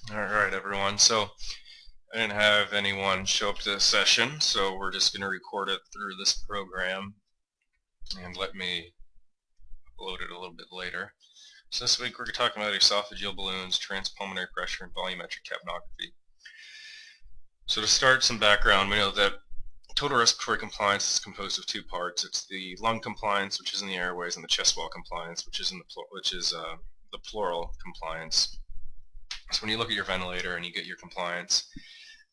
Alright everyone, so I didn't have anyone show up to this session, so we're just going to record it through this program and let me upload it a little bit later. So this week we're talking about esophageal balloons, transpulmonary pressure, and volumetric capnography. So to start some background, we know that total respiratory compliance is composed of two parts. It's the lung compliance, which is in the airways, and the chest wall compliance, which is the pleural compliance. So when you look at your ventilator and you get your compliance,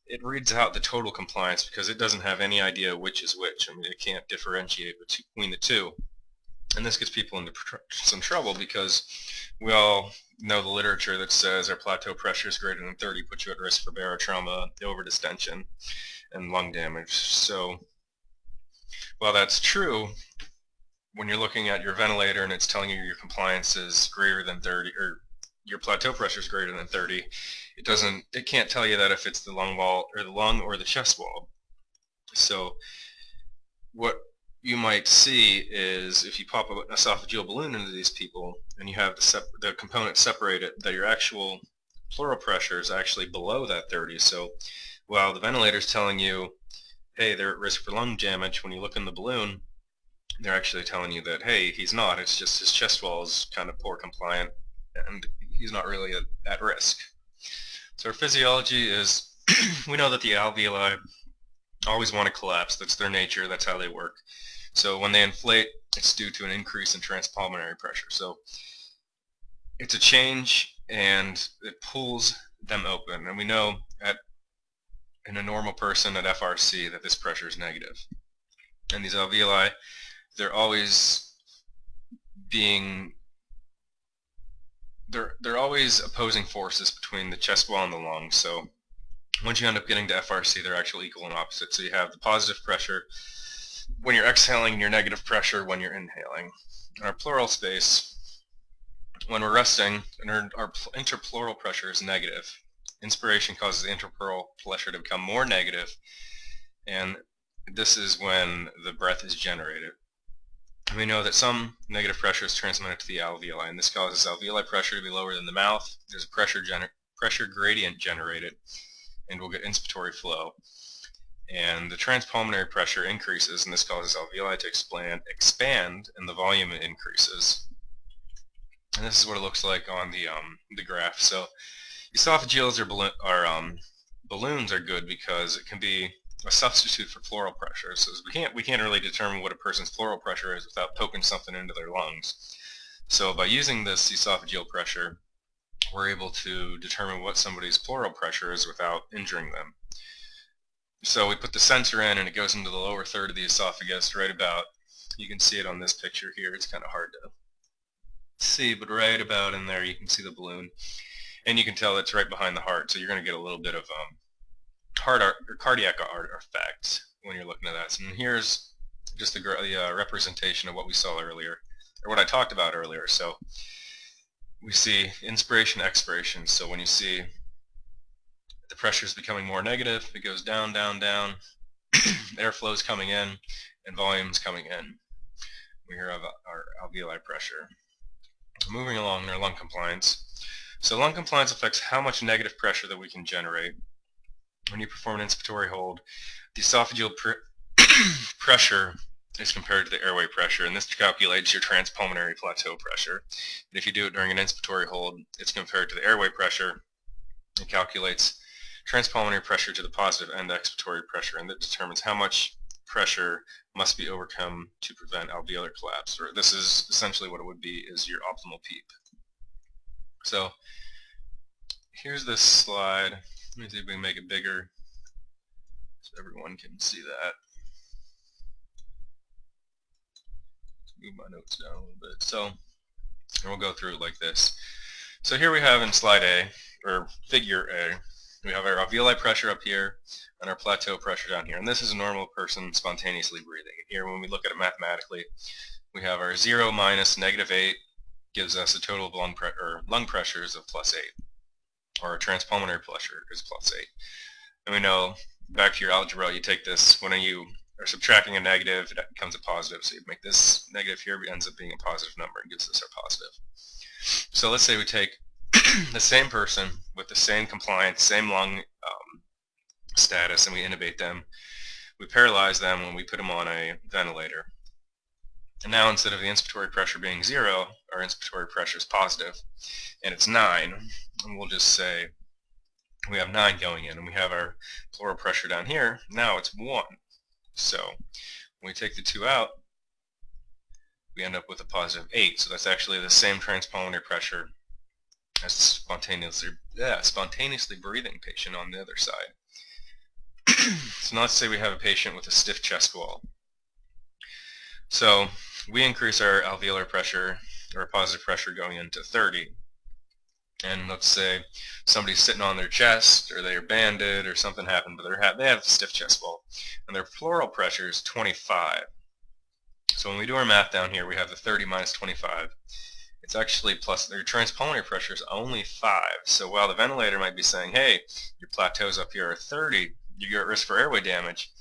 it reads out the total compliance because it doesn't have any idea which is which. I mean, it can't differentiate between the two. And this gets people into some trouble because we all know the literature that says our plateau pressure is greater than 30 puts you at risk for barotrauma, overdistension, and lung damage. So while that's true, when you're looking at your ventilator and it's telling you your compliance is greater than 30, or your plateau pressure is greater than 30, it can't tell you that if it's the lung wall or the lung or the chest wall. So what you might see is if you pop an esophageal balloon into these people and you have the components separated, that your actual pleural pressure is actually below that 30. So while the ventilator is telling you, hey, they're at risk for lung damage, when you look in the balloon, they're actually telling you that, hey, he's not. It's just his chest wall is kind of poor compliant and he's not really at risk. So our physiology is, we know that the alveoli always want to collapse. That's their nature. That's how they work. So when they inflate, it's due to an increase in transpulmonary pressure. So it's a change and it pulls them open. And we know in a normal person at FRC that this pressure is negative. And these alveoli, they're always opposing forces between the chest wall and the lungs. So once you end up getting to FRC, they're actually equal and opposite. So you have the positive pressure when you're exhaling and your negative pressure when you're inhaling. In our pleural space, when we're resting, our interpleural pressure is negative. Inspiration causes the interpleural pressure to become more negative, and this is when the breath is generated. And we know that some negative pressure is transmitted to the alveoli, and this causes alveoli pressure to be lower than the mouth. There's a pressure gradient generated, and we'll get inspiratory flow. And the transpulmonary pressure increases, and this causes alveoli to expand, and the volume increases. And this is what it looks like on the graph. So esophageals balloons are good because it can be a substitute for pleural pressure. So we can't really determine what a person's pleural pressure is without poking something into their lungs. So by using this esophageal pressure, we're able to determine what somebody's pleural pressure is without injuring them. So we put the sensor in and it goes into the lower third of the esophagus, right about, you can see it on this picture here, it's kind of hard to see, but right about in there you can see the balloon. And you can tell it's right behind the heart, so you're going to get a little bit of cardiac artifact when you're looking at that. So here's just the representation of what we saw earlier, or what I talked about earlier. So we see inspiration, expiration. So when you see the pressure is becoming more negative, it goes down, down, down. Airflow is coming in, and volume is coming in. We hear of our alveoli pressure. Moving along, our lung compliance. So lung compliance affects how much negative pressure that we can generate. When you perform an inspiratory hold, the esophageal pressure is compared to the airway pressure, and this calculates your transpulmonary plateau pressure. And if you do it during an inspiratory hold, it's compared to the airway pressure. It calculates transpulmonary pressure to the positive and expiratory pressure, and that determines how much pressure must be overcome to prevent alveolar collapse. Or this is essentially what it would be, is your optimal PEEP. So here's this slide. Let me see if we can make it bigger so everyone can see that. Let's move my notes down a little bit. So, and we'll go through it like this. So here we have in slide A, or figure A, we have our alveoli pressure up here and our plateau pressure down here. And this is a normal person spontaneously breathing. Here, when we look at it mathematically, we have our 0 minus -8 gives us a total of lung pressures of +8, or our transpulmonary pressure is +8. And we know, back to your algebra, you take this, when you are subtracting a negative, it becomes a positive. So you make this negative here, but it ends up being a positive number and gives us our positive. So let's say we take the same person with the same compliance, same lung status, and we intubate them. We paralyze them when we put them on a ventilator. And now instead of the inspiratory pressure being 0, our inspiratory pressure is positive, and it's 9. And we'll just say we have 9 going in, and we have our pleural pressure down here. Now it's 1. So when we take the 2 out, we end up with a positive 8. So that's actually the same transpulmonary pressure as the spontaneously breathing patient on the other side. So now let's say we have a patient with a stiff chest wall. So we increase our alveolar pressure, or positive pressure, going into 30. And let's say somebody's sitting on their chest, or they're banded, or something happened, but they have a stiff chest wall, and their pleural pressure is 25. So when we do our math down here, we have the 30 minus 25. It's actually plus their transpulmonary pressure is only 5. So while the ventilator might be saying, hey, your plateaus up here are 30, you're at risk for airway damage,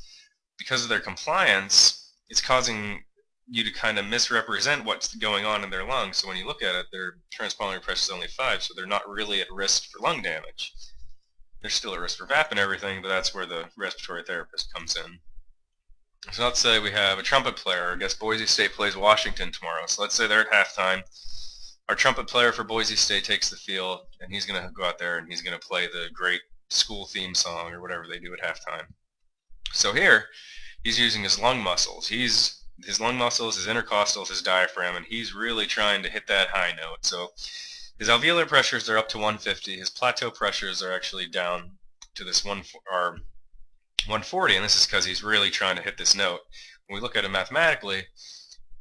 because of their compliance, it's causing you to kind of misrepresent what's going on in their lungs. So when you look at it, their transpulmonary pressure is only 5, so they're not really at risk for lung damage. They're still at risk for VAP and everything, but that's where the respiratory therapist comes in. So let's say we have a trumpet player. I guess Boise State plays Washington tomorrow. So let's say they're at halftime. Our trumpet player for Boise State takes the field, and he's going to go out there and he's going to play the great school theme song or whatever they do at halftime. So here, he's using his lung muscles. His lung muscles, his intercostals, his diaphragm, and he's really trying to hit that high note. So his alveolar pressures are up to 150. His plateau pressures are actually down to this 140, and this is because he's really trying to hit this note. When we look at it mathematically,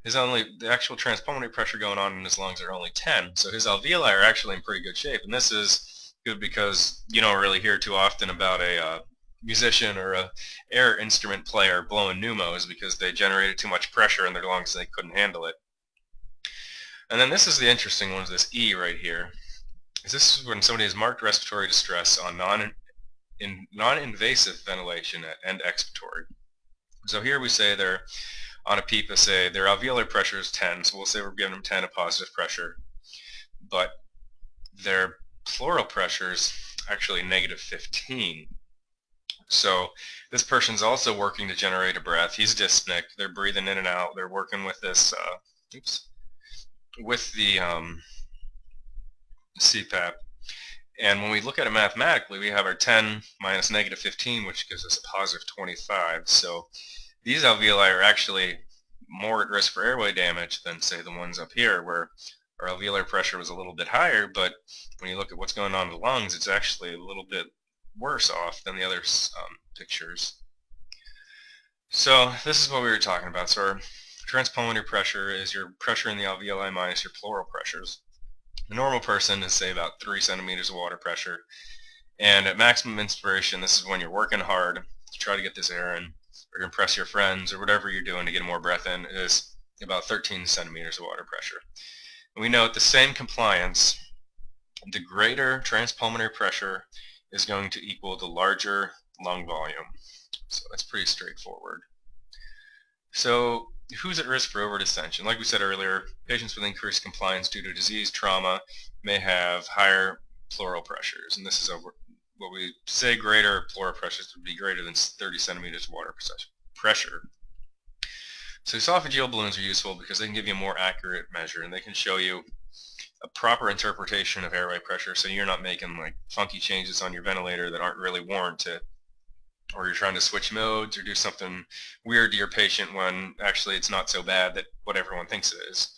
the actual transpulmonary pressure going on in his lungs are only 10, so his alveoli are actually in pretty good shape. And this is good because you don't really hear too often about a musician or a air instrument player blowing pneumos because they generated too much pressure in their lungs and they couldn't handle it. And then this is the interesting one, is this E right here. This is when somebody has marked respiratory distress on non-invasive ventilation and expiratory. So here we say they're on a PEEP, say their alveolar pressure is 10, so we'll say we're giving them 10 of positive pressure, but their pleural pressure is actually negative 15. So this person's also working to generate a breath. He's dyspneic. They're breathing in and out. They're working with this, with the CPAP. And when we look at it mathematically, we have our 10 minus negative 15, which gives us a positive 25. So these alveoli are actually more at risk for airway damage than, say, the ones up here, where our alveolar pressure was a little bit higher, but when you look at what's going on in the lungs, it's actually a little bit worse off than the other pictures. So this is what we were talking about. So our transpulmonary pressure is your pressure in the alveoli minus your pleural pressures. The normal person is, say, about 3 centimeters of water pressure, and at maximum inspiration, this is when you're working hard to try to get this air in, or impress your friends, or whatever you're doing to get more breath in, is about 13 centimeters of water pressure. And we know at the same compliance, the greater transpulmonary pressure is going to equal the larger lung volume. So that's pretty straightforward. So who's at risk for overdistension? Like we said earlier, patients with increased compliance due to disease, trauma, may have higher pleural pressures. And this is what we say greater pleural pressures would be greater than 30 centimeters of water pressure. So esophageal balloons are useful because they can give you a more accurate measure, and they can show you a proper interpretation of airway pressure, so you're not making like funky changes on your ventilator that aren't really warranted, or you're trying to switch modes or do something weird to your patient when actually it's not so bad that what everyone thinks it is.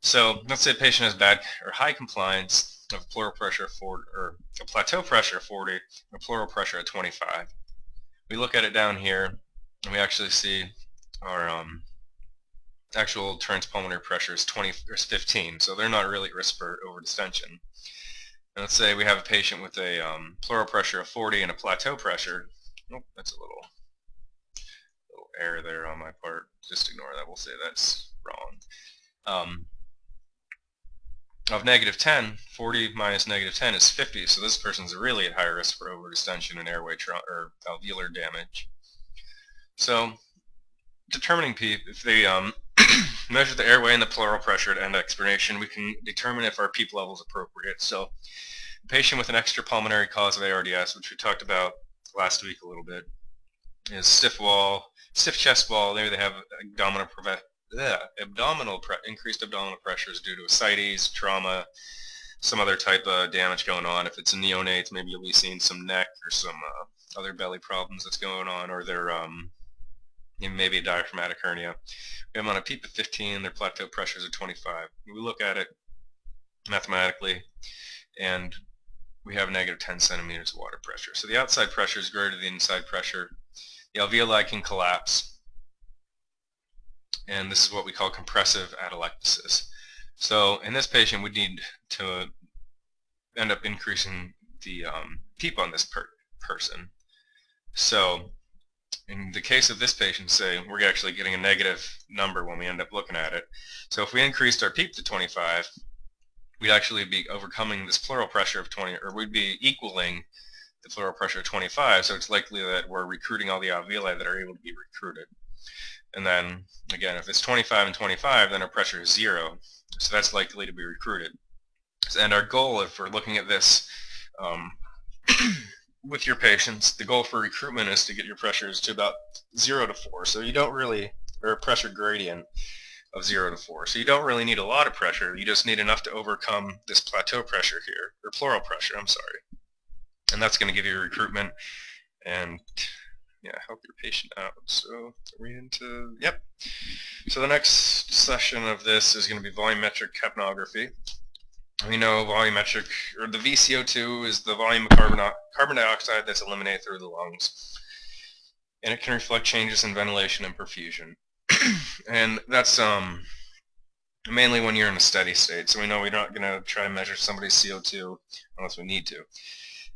So let's say a patient has bad or high compliance of pleural pressure 40, or a plateau pressure 40, and a pleural pressure at 25. We look at it down here, and we actually see our actual transpulmonary pressure is 15, so they're not really at risk for overdistension. And let's say we have a patient with a pleural pressure of 40 and a plateau pressure. Oh, that's a little error there on my part. Just ignore that. We'll say that's wrong. Of negative 10, 40 minus negative 10 is 50, so this person's really at higher risk for overdistension and airway or alveolar damage. So determining PEEP, if they measure the airway and the pleural pressure at end expiration, we can determine if our PEEP level is appropriate. So a patient with an extrapulmonary cause of ARDS, which we talked about last week a little bit, is stiff chest wall. Maybe they have increased abdominal pressures due to ascites, trauma, some other type of damage going on. If it's a neonate, maybe you'll be seeing some neck or some other belly problems that's going on, or they're maybe a diaphragmatic hernia. We have them on a PEEP of 15, their plateau pressures are 25. We look at it mathematically, and we have negative 10 centimeters of water pressure. So the outside pressure is greater than the inside pressure. The alveoli can collapse, and this is what we call compressive atelectasis. So in this patient, we need to end up increasing the PEEP on this person. So in the case of this patient, say, we're actually getting a negative number when we end up looking at it. So if we increased our PEEP to 25, we'd actually be overcoming this pleural pressure of 20, or we'd be equaling the pleural pressure of 25, so it's likely that we're recruiting all the alveoli that are able to be recruited. And then, again, if it's 25 and 25, then our pressure is 0, so that's likely to be recruited. And our goal, if we're looking at this with your patients, the goal for recruitment is to get your pressures to about 0 to 4, so you don't really, or a pressure gradient of 0 to 4. So you don't really need a lot of pressure, you just need enough to overcome this plateau pressure here, or pleural pressure, I'm sorry. And that's going to give you recruitment and help your patient out. So are we into, yep. So the next session of this is going to be volumetric capnography. We know volumetric, or the VCO2 is the volume of carbon dioxide that's eliminated through the lungs. And it can reflect changes in ventilation and perfusion. And that's mainly when you're in a steady state. So we know we're not going to try to measure somebody's CO2 unless we need to.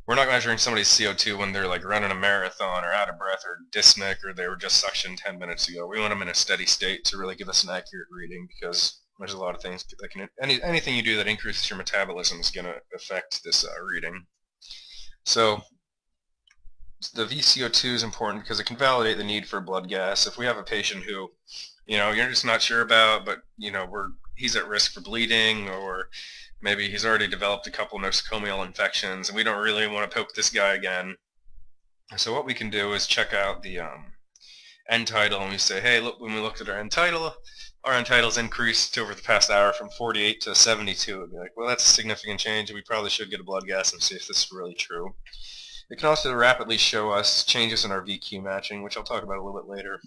We're not measuring somebody's CO2 when they're like running a marathon or out of breath or dyspneic or they were just suctioned 10 minutes ago. We want them in a steady state to really give us an accurate reading, because there's a lot of things that can, anything you do that increases your metabolism is going to affect this reading. So the VCO2 is important because it can validate the need for blood gas. If we have a patient who, you're just not sure about, but he's at risk for bleeding, or maybe he's already developed a couple nosocomial infections, and we don't really want to poke this guy again. So what we can do is check out the end tidal, and we say, hey, look, when we looked at our end tidal's increased over the past hour from 48 to 72. It'd be like, well, that's a significant change, and we probably should get a blood gas and see if this is really true. It can also rapidly show us changes in our VQ matching, which I'll talk about a little bit later.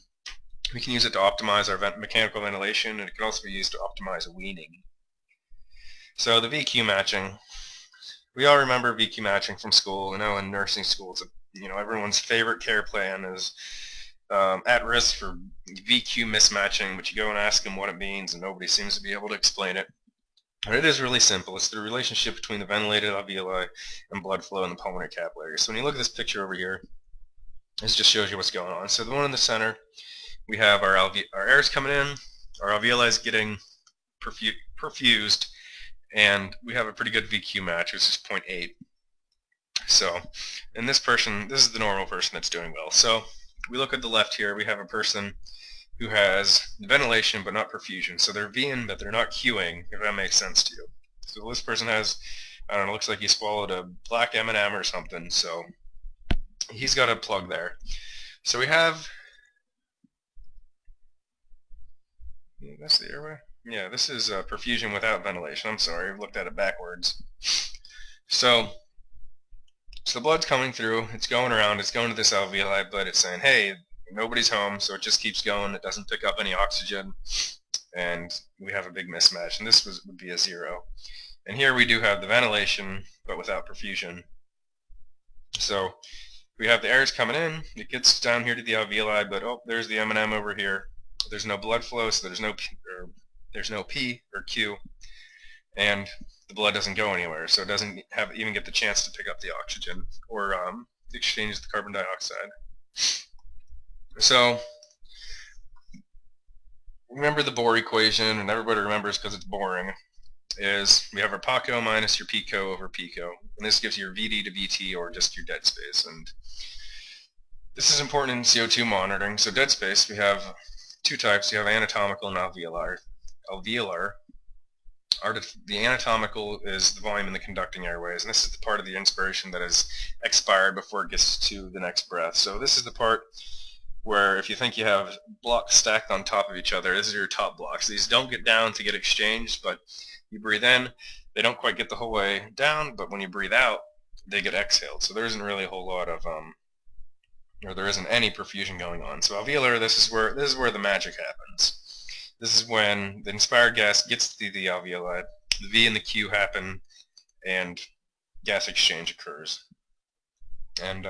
We can use it to optimize our mechanical ventilation, and it can also be used to optimize weaning. So the VQ matching, we all remember VQ matching from school. In nursing school, it's everyone's favorite care plan is at risk for VQ mismatching, but you go and ask them what it means, and nobody seems to be able to explain it. But it is really simple. It's the relationship between the ventilated alveoli and blood flow in the pulmonary capillary. So when you look at this picture over here, this just shows you what's going on. So the one in the center, we have our air is coming in, our alveoli is getting perfused, and we have a pretty good VQ match, which is 0.8. So in this person, this is the normal person that's doing well. So we look at the left here, we have a person who has ventilation but not perfusion. So they're V'ing, but they're not Q'ing, if that makes sense to you. So this person has, I don't know, looks like he swallowed a black M&M or something, so he's got a plug there. So we have, that's the airway? Yeah, this is perfusion without ventilation. I'm sorry, I looked at it backwards. So the blood's coming through, it's going around, it's going to this alveoli, but it's saying, hey, nobody's home, so it just keeps going, it doesn't pick up any oxygen, and we have a big mismatch, and this would be a 0. And here we do have the ventilation, but without perfusion. So we have the air's coming in, it gets down here to the alveoli, but oh, there's the M&M over here. There's no blood flow, so there's no P or Q, and the blood doesn't go anywhere, so it doesn't even get the chance to pick up the oxygen or exchange the carbon dioxide. So remember the Bohr equation, and everybody remembers because it's boring, is we have our PACO minus your PICO over PICO, and this gives you your VD to VT, or just your dead space. And this is important in CO2 monitoring. So dead space, we have two types. You have anatomical and alveolar. The anatomical is the volume in the conducting airways, and this is the part of the inspiration that is expired before it gets to the next breath. So this is the part where if you think you have blocks stacked on top of each other, this is your top blocks. These don't get down to get exchanged, but you breathe in, they don't quite get the whole way down, but when you breathe out, they get exhaled. So there isn't really a whole lot of, or there isn't any perfusion going on. So alveolar, this is where the magic happens. This is when the inspired gas gets to the alveoli, the V and the Q happen, and gas exchange occurs. And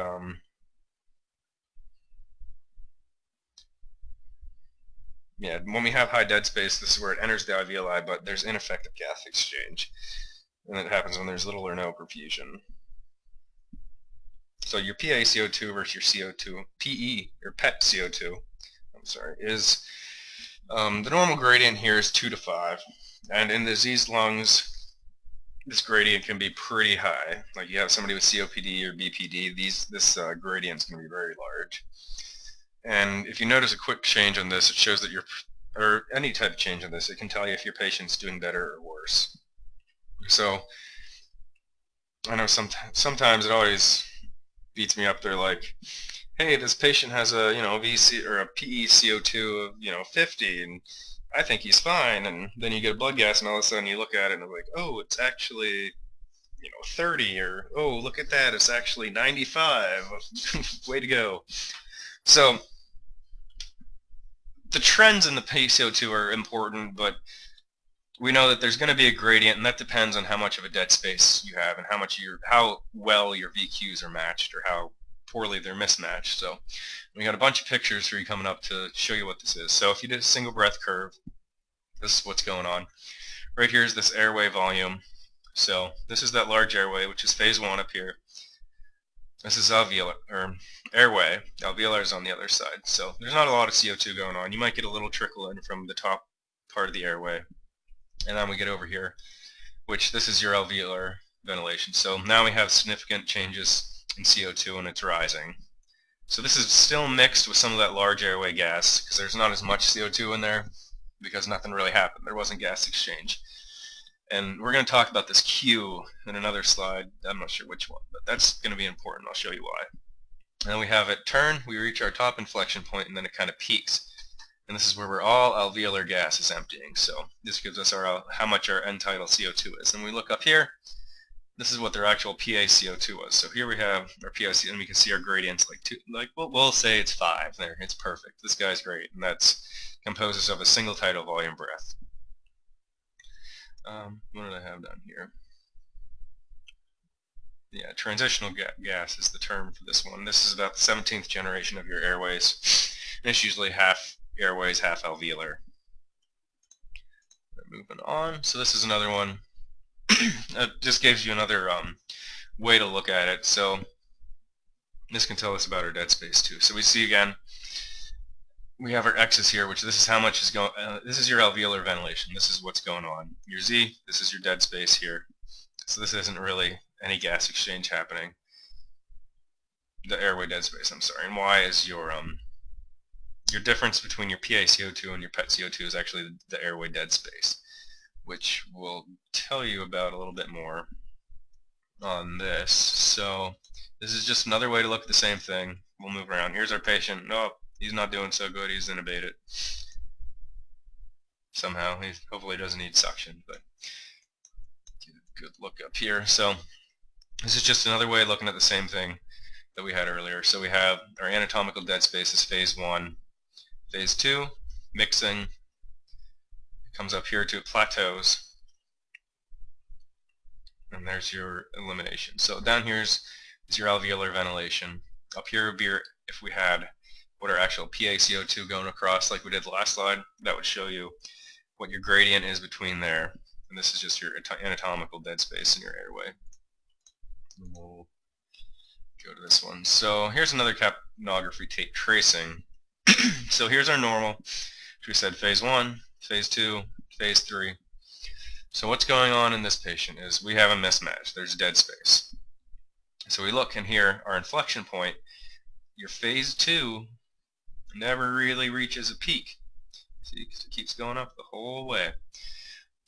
yeah, when we have high dead space, this is where it enters the alveoli, but there's ineffective gas exchange. And it happens when there's little or no perfusion. So your PaCO2 versus your CO2, PE, or PET CO2, I'm sorry, is the normal gradient here is 2 to 5. And in diseased lungs, this gradient can be pretty high. Like you have somebody with COPD or BPD, this gradient is going to be very large. And if you notice a quick change on this, it shows that or any type of change on this, it can tell you if your patient's doing better or worse. So I know sometimes it always beats me up. They're like, hey, this patient has a VC or a PeCO2 of 50, and I think he's fine. And then you get a blood gas, and all of a sudden you look at it and I'm like, oh, it's actually 30, or oh, look at that, it's actually 95. Way to go. So the trends in the PeCO2 are important, but we know that there's going to be a gradient, and that depends on how much of a dead space you have and how well your VQs are matched or how poorly they're mismatched. So we got a bunch of pictures for you coming up to show you what this is. So if you did a single breath curve, this is what's going on. Right here is this airway volume. So this is that large airway, which is phase 1 up here. This is alveolar, or airway. Alveolar is on the other side. So there's not a lot of CO2 going on. You might get a little trickle in from the top part of the airway. And then we get over here, which this is your alveolar ventilation. So now we have significant changes in CO2, and it's rising. So this is still mixed with some of that large airway gas, because there's not as much CO2 in there because nothing really happened. There wasn't gas exchange. And we're going to talk about this Q in another slide. I'm not sure which one, but that's going to be important. I'll show you why. And then we have it turn. We reach our top inflection point, and then it kind of peaks. And this is where all alveolar gas is emptying. So this gives us how much our end tidal CO2 is. And we look up here, this is what their actual PaCO2 was. So here we have our PaCO2, and we can see our gradients we'll say it's 5 there. It's perfect. This guy's great, and that's composes of a single tidal volume breath. What did I have down here? Yeah, transitional gas is the term for this one. This is about the 17th generation of your airways. And it's usually half airways, half alveolar. Moving on. So this is another one. It just gives you another way to look at it. So this can tell us about our dead space too. So we see again, we have our X's here, which this is how much is going. This is your alveolar ventilation. This is what's going on. Your Z, this is your dead space here. So this isn't really any gas exchange happening. The airway dead space, I'm sorry. And Y is your difference between your PaCO2 and your PET-CO2 is actually the airway dead space, which we'll tell you about a little bit more on this. So this is just another way to look at the same thing. We'll move around. Here's our patient. No, he's not doing so good. He's intubated. Somehow. He hopefully doesn't need suction, but get a good look up here. So this is just another way of looking at the same thing that we had earlier. So we have our anatomical dead space is phase 1. Phase 2, mixing. It comes up here to plateaus. And there's your elimination. So down here is your alveolar ventilation. Up here would be if we had what our actual PaCO2 going across like we did the last slide, that would show you what your gradient is between there. And this is just your anatomical dead space in your airway. And we'll go to this one. So here's another capnography tape tracing. So here's our normal, which we said phase 1, phase 2, phase 3. So what's going on in this patient is we have a mismatch. There's dead space. So we look, and here, our inflection point, your phase 2 never really reaches a peak. See, because it keeps going up the whole way.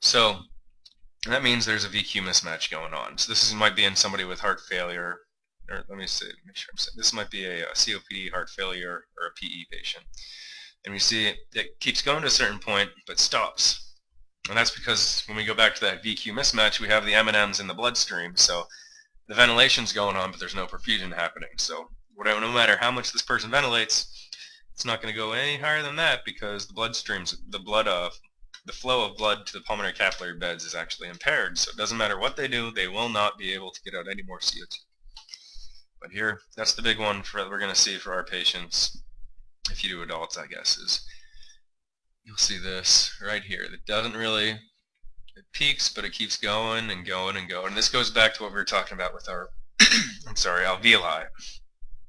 So that means there's a VQ mismatch going on. So this might be in somebody with heart failure, or let me see, make sure I'm saying this might be a COPD, heart failure, or a PE patient. And we see it keeps going to a certain point, but stops. And that's because when we go back to that VQ mismatch, we have the M&Ms in the bloodstream. So the ventilation's going on, but there's no perfusion happening. So no matter how much this person ventilates, it's not going to go any higher than that because the flow of blood to the pulmonary capillary beds is actually impaired. So it doesn't matter what they do, they will not be able to get out any more CO2. But here, that's the big one we're going to see for our patients. If you do adults, I guess, is you'll see this right here. It doesn't really, it peaks, but it keeps going and going and going. And this goes back to what we were talking about with our, alveoli,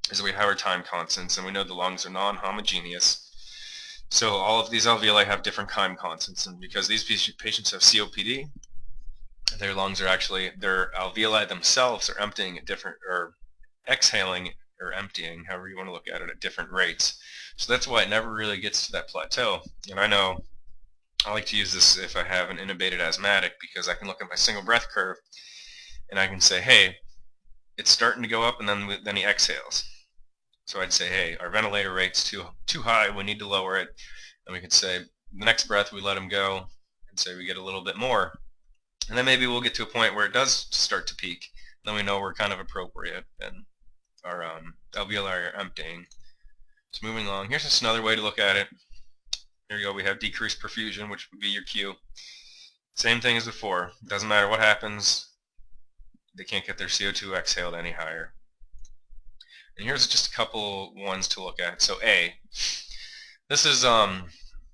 is we have our time constants, and we know the lungs are non-homogeneous. So all of these alveoli have different time constants, and because these patients have COPD, their lungs are actually, their alveoli themselves are emptying at different, or exhaling or emptying, however you want to look at it, at different rates. So that's why it never really gets to that plateau. And I know I like to use this if I have an intubated asthmatic, because I can look at my single breath curve and I can say, hey, it's starting to go up, and then he exhales. So I'd say, hey, our ventilator rate's too high, we need to lower it. And we could say, the next breath we let him go, and say we get a little bit more. And then maybe we'll get to a point where it does start to peak. Then we know we're kind of appropriate, and our alveoli are emptying. So moving along, here's just another way to look at it. Here you go, we have decreased perfusion, which would be your cue. Same thing as before. It doesn't matter what happens, they can't get their CO2 exhaled any higher. And here's just a couple ones to look at. So A, this is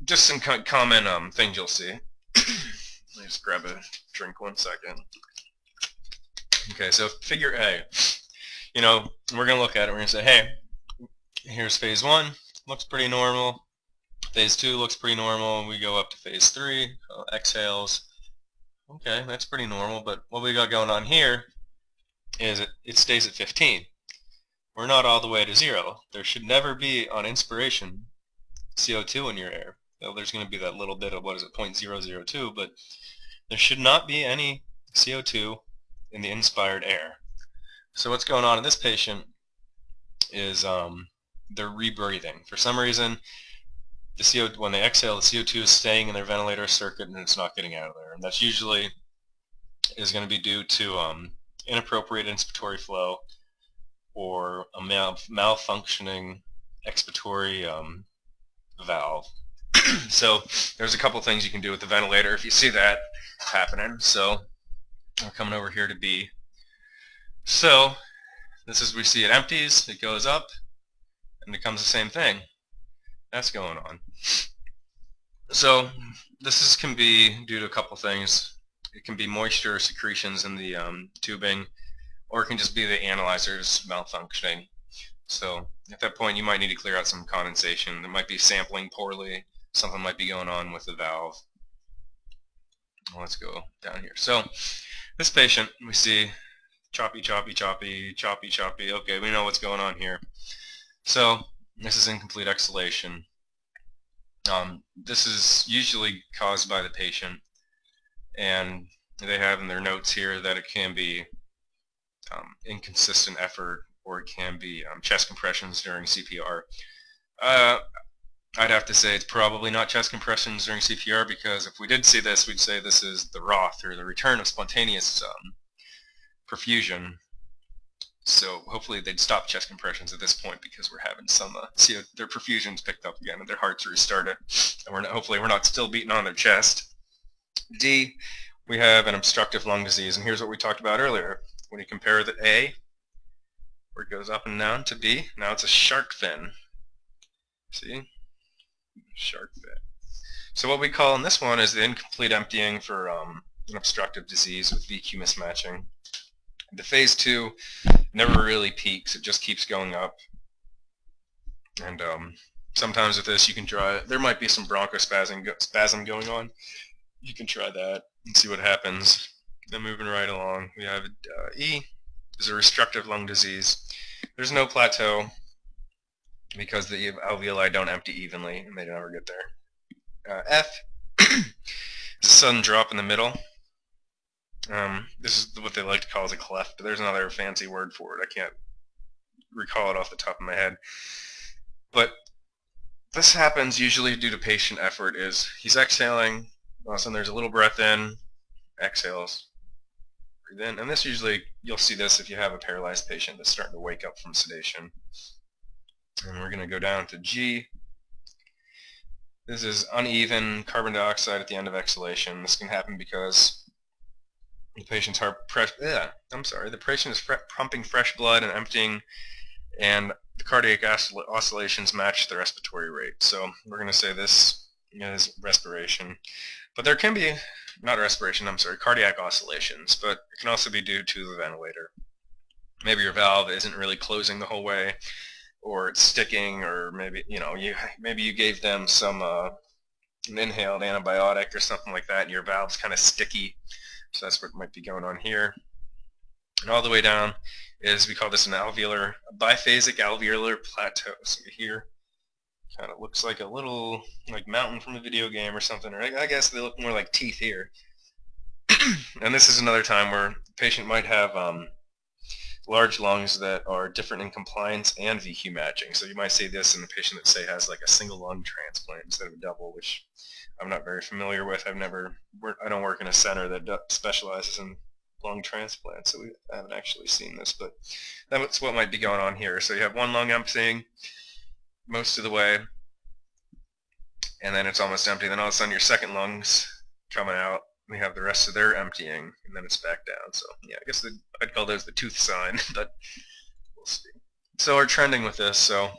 just some common things you'll see. Let me just grab a drink 1 second. Okay, so figure A. You know, we're going to look at it, we're going to say, hey, here's phase 1, looks pretty normal. Phase 2 looks pretty normal. We go up to phase 3, exhales. Okay, that's pretty normal, but what we got going on here is it stays at 15. We're not all the way to 0. There should never be, on inspiration, CO2 in your air. Well, there's going to be that little bit of, 0.002, but there should not be any CO2 in the inspired air. So what's going on in this patient is they're rebreathing. For some reason, when they exhale, the CO2 is staying in their ventilator circuit and it's not getting out of there. And that's usually is going to be due to inappropriate inspiratory flow, or a malfunctioning expiratory valve. So there's a couple things you can do with the ventilator if you see that happening. So we're coming over here to B. So this is, we see it empties, it goes up, and it becomes the same thing. That's going on. So this can be due to a couple things. It can be moisture secretions in the tubing, or it can just be the analyzers malfunctioning. So at that point you might need to clear out some condensation. There might be sampling poorly, something might be going on with the valve. Let's go down here. So this patient, we see choppy, choppy, choppy, choppy, choppy. Okay, we know what's going on here. So this is incomplete exhalation. This is usually caused by the patient, and they have in their notes here that it can be inconsistent effort, or it can be chest compressions during CPR. I'd have to say it's probably not chest compressions during CPR, because if we did see this, we'd say this is the ROTH, or the return of spontaneous perfusion. So hopefully they'd stop chest compressions at this point, because we're having some their perfusion's picked up again and their heart's restarted, and hopefully we're not still beating on their chest. D, we have an obstructive lung disease, and here's what we talked about earlier. When you compare the A, where it goes up and down, to B, now it's a shark fin. See? Shark fin. So what we call in this one is the incomplete emptying for an obstructive disease with VQ mismatching. The phase 2 never really peaks, it just keeps going up. And sometimes with this you can try, there might be some bronchospasm going on. You can try that and see what happens. Then moving right along, we have E, is a restrictive lung disease. There's no plateau because the alveoli don't empty evenly and they never get there. F is a sudden drop in the middle. This is what they like to call as a cleft, but there's another fancy word for it. I can't recall it off the top of my head. But this happens usually due to patient effort. Is he's exhaling, all of a sudden there's a little breath in, exhales, breathe in, and this usually, you'll see this if you have a paralyzed patient that's starting to wake up from sedation. And we're going to go down to G. This is uneven carbon dioxide at the end of exhalation. This can happen because the patient's the patient is pumping fresh blood and emptying, and the cardiac oscillations match the respiratory rate. So we're going to say this is respiration. But there can be, cardiac oscillations, but it can also be due to the ventilator. Maybe your valve isn't really closing the whole way, or it's sticking, or maybe you gave them some an inhaled antibiotic or something like that, and your valve's kind of sticky. So that's what might be going on here. And all the way down is, we call this a biphasic alveolar plateau. So here, kind of looks like a little mountain from a video game or something, or I guess they look more like teeth here. And this is another time where the patient might have large lungs that are different in compliance and VQ matching. So you might see this in a patient that, say, has like a single lung transplant instead of a double, which I'm not very familiar with. I don't work in a center that specializes in lung transplants, so I haven't actually seen this, but that's what might be going on here. So you have one lung emptying most of the way, and then it's almost empty. Then all of a sudden your second lung's coming out. We have the rest of their emptying, and then it's back down. So yeah, I guess I'd call those the tooth sign, but we'll see. So we're trending with this. So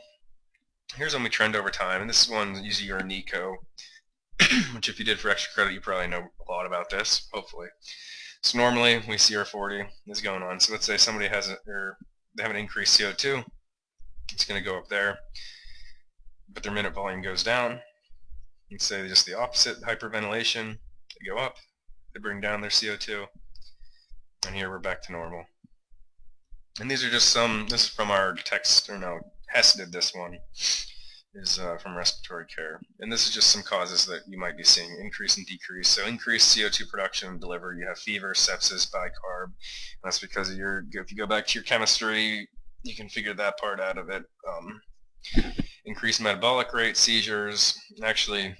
here's when we trend over time, and this is one using your NICO, which if you did for extra credit, you probably know a lot about this, hopefully. So normally we see our 40 is going on. So let's say somebody they have an increased CO2. It's going to go up there, but their minute volume goes down. Let's say just the opposite, hyperventilation. They go up, they bring down their CO2, and here we're back to normal. And these are just this is from our text, Hess did this one, is from respiratory care. And this is just some causes that you might be seeing, increase and decrease. So increased CO2 production and delivery, you have fever, sepsis, bicarb. And that's because if you go back to your chemistry, you can figure that part out of it. Increased metabolic rate, seizures. Actually,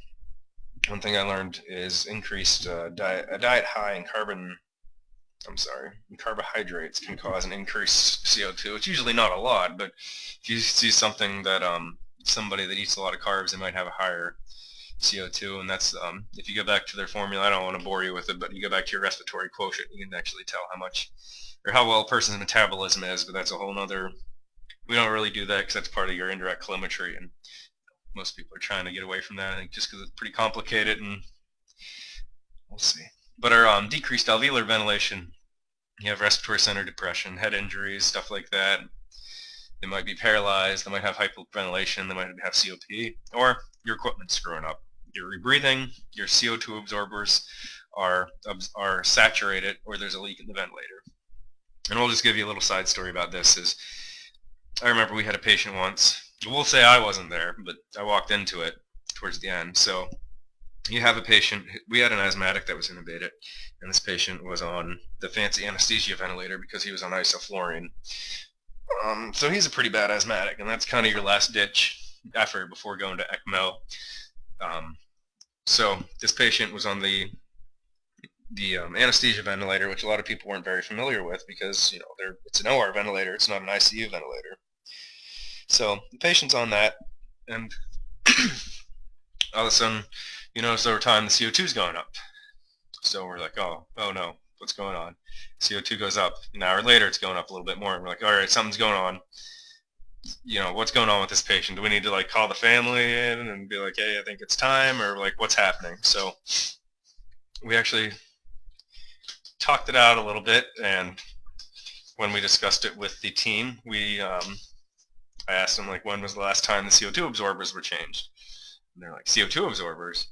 one thing I learned is increased a diet high in carbohydrates can cause an increased CO2. It's usually not a lot, but if you see something that somebody that eats a lot of carbs, they might have a higher CO2, and that's if you go back to their formula. I don't want to bore you with it, but you go back to your respiratory quotient, you can actually tell how much or how well a person's metabolism is. But that's a whole nother. We don't really do that because that's part of your indirect telemetry, and most people are trying to get away from that, I think, just because it's pretty complicated, and we'll see. But our decreased alveolar ventilation, you have respiratory center depression, head injuries, stuff like that. They might be paralyzed, they might have hypoventilation, they might have COPD, or your equipment's screwing up. You're rebreathing, your CO2 absorbers are saturated, or there's a leak in the ventilator. And we'll just give you a little side story about this. I remember we had a patient once. We'll say I wasn't there, but I walked into it towards the end. So you have a patient, we had an asthmatic that was intubated, and this patient was on the fancy anesthesia ventilator because he was on isoflurane. So he's a pretty bad asthmatic, and that's kind of your last ditch effort before going to ECMO. So this patient was on the anesthesia ventilator, which a lot of people weren't very familiar with because it's an OR ventilator, it's not an ICU ventilator. So the patient's on that, and all of a sudden, you notice over time the CO2's going up. So we're like, oh no, what's going on? CO2 goes up. An hour later, it's going up a little bit more, and we're like, all right, something's going on. What's going on with this patient? Do we need to call the family in and be like, hey, I think it's time, or what's happening? So we actually talked it out a little bit, and when we discussed it with the team, I asked them, when was the last time the CO2 absorbers were changed? And they're like, CO2 absorbers?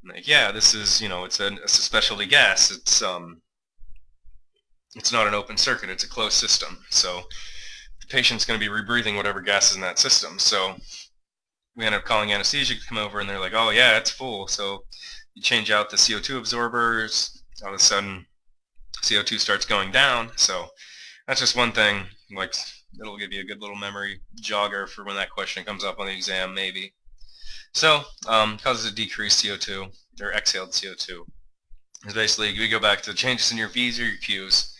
I'm like, yeah, this is, it's a specialty gas. It's not an open circuit. It's a closed system. So the patient's going to be rebreathing whatever gas is in that system. So we end up calling anesthesia to come over, and they're like, oh yeah, it's full. So you change out the CO2 absorbers, all of a sudden CO2 starts going down. So that's just one thing, like it'll give you a good little memory jogger for when that question comes up on the exam, maybe. So causes a decreased CO2 or exhaled CO2. Is basically we go back to the changes in your V's or your Q's.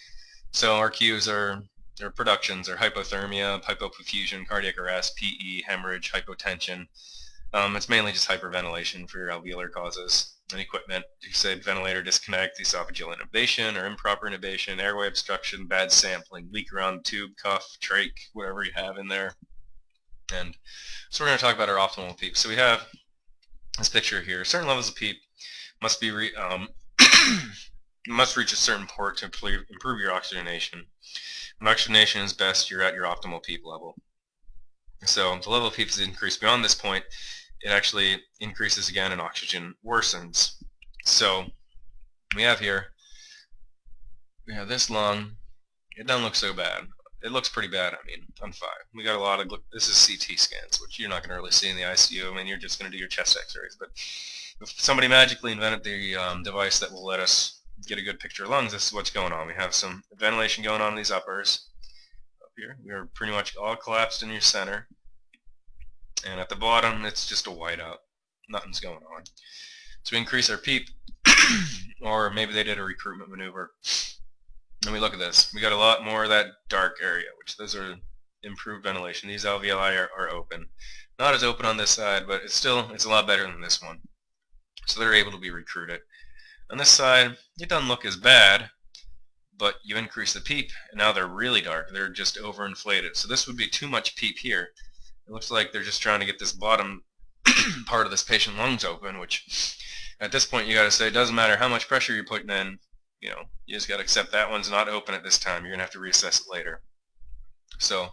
So our Q's are their productions are hypothermia, hypoperfusion, cardiac arrest, PE, hemorrhage, hypotension. It's mainly just hyperventilation for your alveolar causes. And equipment, you say ventilator disconnect, esophageal intubation or improper intubation, airway obstruction, bad sampling, leak around the tube, cuff, trach, whatever you have in there. And so we're going to talk about our optimal PEEP. So we have this picture here. Certain levels of PEEP must be must reach a certain port to improve your oxygenation. When oxygenation is best, you're at your optimal PEEP level. So the level of PEEP is increased beyond this point. It actually increases again and oxygen worsens. So we have here, we have this lung. It doesn't look so bad. It looks pretty bad, I mean, on 5. We got a lot of, this is CT scans, which you're not going to really see in the ICU. I mean, you're just going to do your chest x-rays. But if somebody magically invented the device that will let us get a good picture of lungs, this is what's going on. We have some ventilation going on in these uppers. Up here, we are pretty much all collapsed in your center. And at the bottom, it's just a whiteout. Nothing's going on. So we increase our PEEP, or maybe they did a recruitment maneuver. And we look at this. We got a lot more of that dark area, which those are improved ventilation. These alveoli are open. Not as open on this side, but it's a lot better than this one. So they're able to be recruited. On this side, it doesn't look as bad, but you increase the PEEP, and now they're really dark. They're just overinflated. So this would be too much PEEP here. It looks like they're just trying to get this bottom part of this patient lungs open, which at this point you got to say it doesn't matter how much pressure you're putting in, you just got to accept that one's not open at this time. You're going to have to reassess it later. So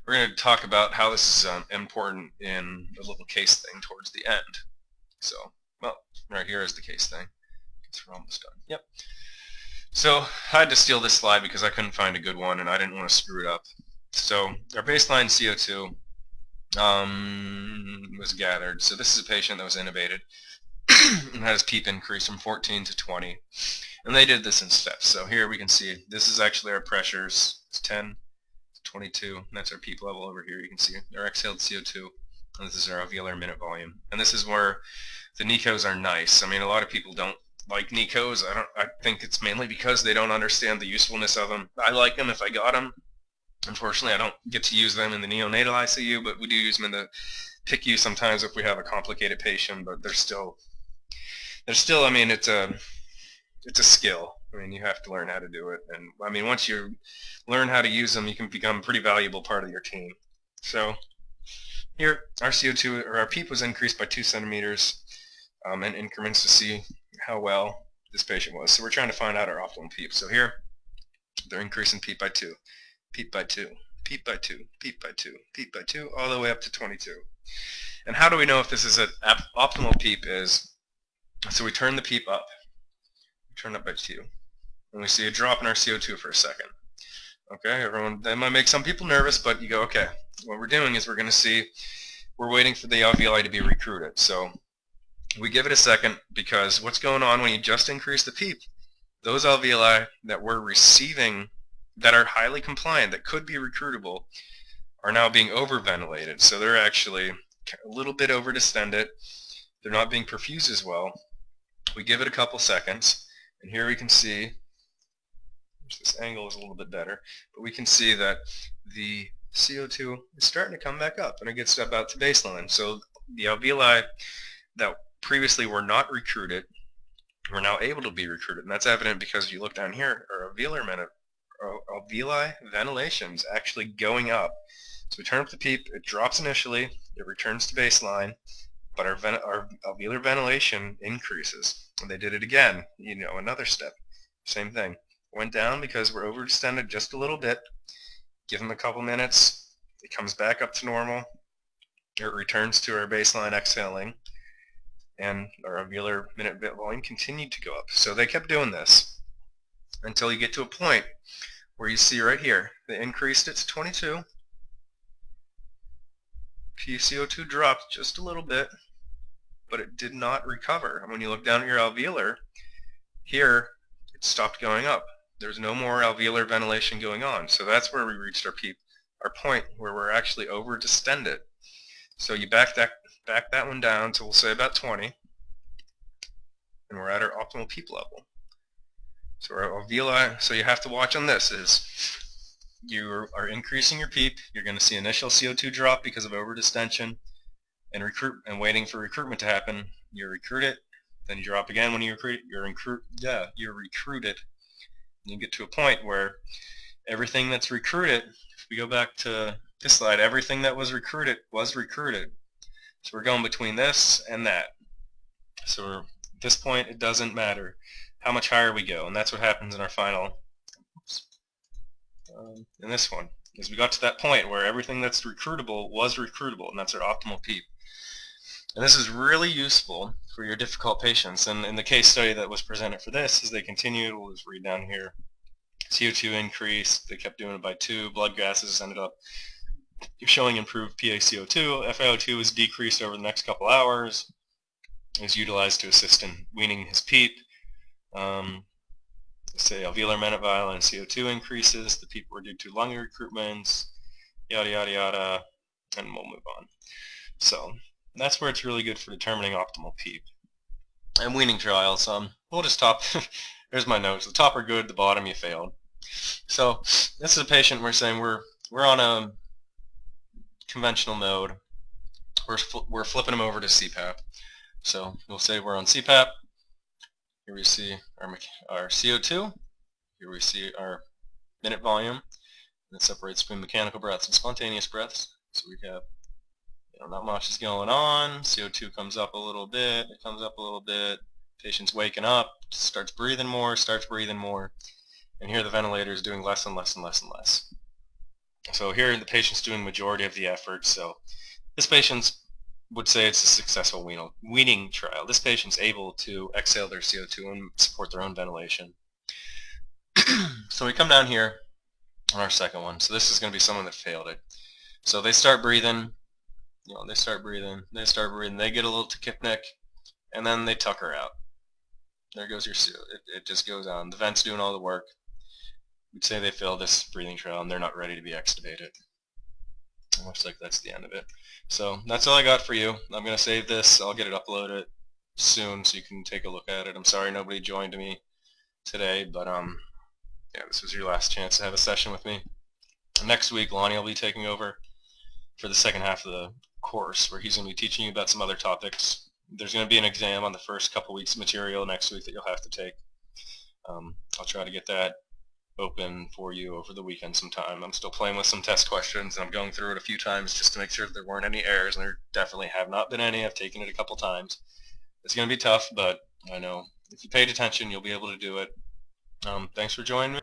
we're going to talk about how this is important in a little case thing towards the end. So, well, right here is the case thing. Guess we're almost done. Yep. So I had to steal this slide because I couldn't find a good one and I didn't want to screw it up. So our baseline CO2 was gathered. So this is a patient that was intubated and had his PEEP increase from 14 to 20. And they did this in steps. So here we can see this is actually our pressures. It's 10 to 22. And that's our PEEP level over here. You can see our exhaled CO2. And this is our alveolar minute volume. And this is where the NICOs are nice. I mean, a lot of people don't like NICOs. I think it's mainly because they don't understand the usefulness of them. I like them if I got them. Unfortunately, I don't get to use them in the neonatal ICU, but we do use them in the PICU sometimes if we have a complicated patient. But they're still. I mean, it's a skill. I mean, you have to learn how to do it, and I mean, once you learn how to use them, you can become a pretty valuable part of your team. So here, our CO2 or our PEEP was increased by 2 centimeters in increments to see how well this patient was. So we're trying to find out our optimal PEEP. So here, they're increasing PEEP by 2. PEEP by 2, PEEP by 2, PEEP by 2, PEEP by 2, all the way up to 22. And how do we know if this is an optimal PEEP is, so we turn the PEEP up, turn up by 2, and we see a drop in our CO2 for a second. Okay, everyone, that might make some people nervous, but you go, okay, what we're doing is we're going to see, we're waiting for the alveoli to be recruited. So we give it a second because what's going on when you just increase the PEEP, those alveoli that we're receiving that are highly compliant, that could be recruitable, are now being overventilated. So they're actually a little bit overdistended. They're not being perfused as well. We give it a couple seconds, and here we can see, this angle is a little bit better, but we can see that the CO2 is starting to come back up, and it gets about to baseline. So the alveoli that previously were not recruited were now able to be recruited, and that's evident because you look down here, our alveoli ventilation is actually going up. So we turn up the PEEP, it drops initially, it returns to baseline, but our alveolar ventilation increases. And they did it again, another step. Same thing. Went down because we're overdistended just a little bit. Give them a couple minutes, it comes back up to normal, it returns to our baseline exhaling, and our alveolar minute volume continued to go up. So they kept doing this until you get to a point where you see right here, they increased it to 22, PCO2 dropped just a little bit, but it did not recover. And when you look down at your alveolar, here it stopped going up. There's no more alveolar ventilation going on. So that's where we reached our PEEP, our point where we're actually over distended. So you back that one down to, we'll say, about 20, and we're at our optimal PEEP level. So our alveoli, so you have to watch on this is you are increasing your PEEP. You're going to see initial CO2 drop because of over distension and waiting for recruitment to happen. You recruit it, then you drop again when you recruit. You're recruited. And you get to a point where everything that's recruited, if we go back to this slide, everything that was recruited was recruited. So we're going between this and that. So at this point, it doesn't matter how much higher we go, and that's what happens in our final. In this one, is we got to that point where everything that's recruitable was recruitable, and that's our optimal PEEP. And this is really useful for your difficult patients. And in the case study that was presented for this, as they continued, we'll just read down here, CO2 increased, they kept doing it by 2, blood gases ended up showing improved PaCO2, FiO2 was decreased over the next couple hours, it was utilized to assist in weaning his PEEP. Say alveolar minute vial and CO2 increases, the PEEP were due to lung recruitments, yada yada yada, and we'll move on. So that's where it's really good for determining optimal PEEP. And weaning trials, we'll just top, there's my notes, the top are good, the bottom you failed. So this is a patient we're saying we're on a conventional mode, we're flipping them over to CPAP. So we'll say we're on CPAP, here we see our CO2, here we see our minute volume, and it separates between mechanical breaths and spontaneous breaths. So we have, not much is going on, CO2 comes up a little bit, it comes up a little bit, patient's waking up, starts breathing more, and here the ventilator is doing less and less and less and less. So here the patient's doing majority of the effort, so this patient would say it's a successful weaning trial. This patient's able to exhale their CO2 and support their own ventilation. So we come down here on our second one. So this is going to be someone that failed it. So they start breathing, they get a little tachypnic, and then they tuck her out. There goes your CO. It just goes on. The vent's doing all the work. We'd say they failed this breathing trial and they're not ready to be extubated. It looks like that's the end of it. So that's all I got for you. I'm going to save this. I'll get it uploaded soon so you can take a look at it. I'm sorry nobody joined me today, but yeah, this was your last chance to have a session with me. Next week, Lonnie will be taking over for the second half of the course, where he's going to be teaching you about some other topics. There's going to be an exam on the first couple weeks of material next week that you'll have to take. I'll try to get that open for you over the weekend sometime. I'm still playing with some test questions, and I'm going through it a few times just to make sure that there weren't any errors, and there definitely have not been any. I've taken it a couple times. It's going to be tough, but I know if you paid attention, you'll be able to do it. Thanks for joining me.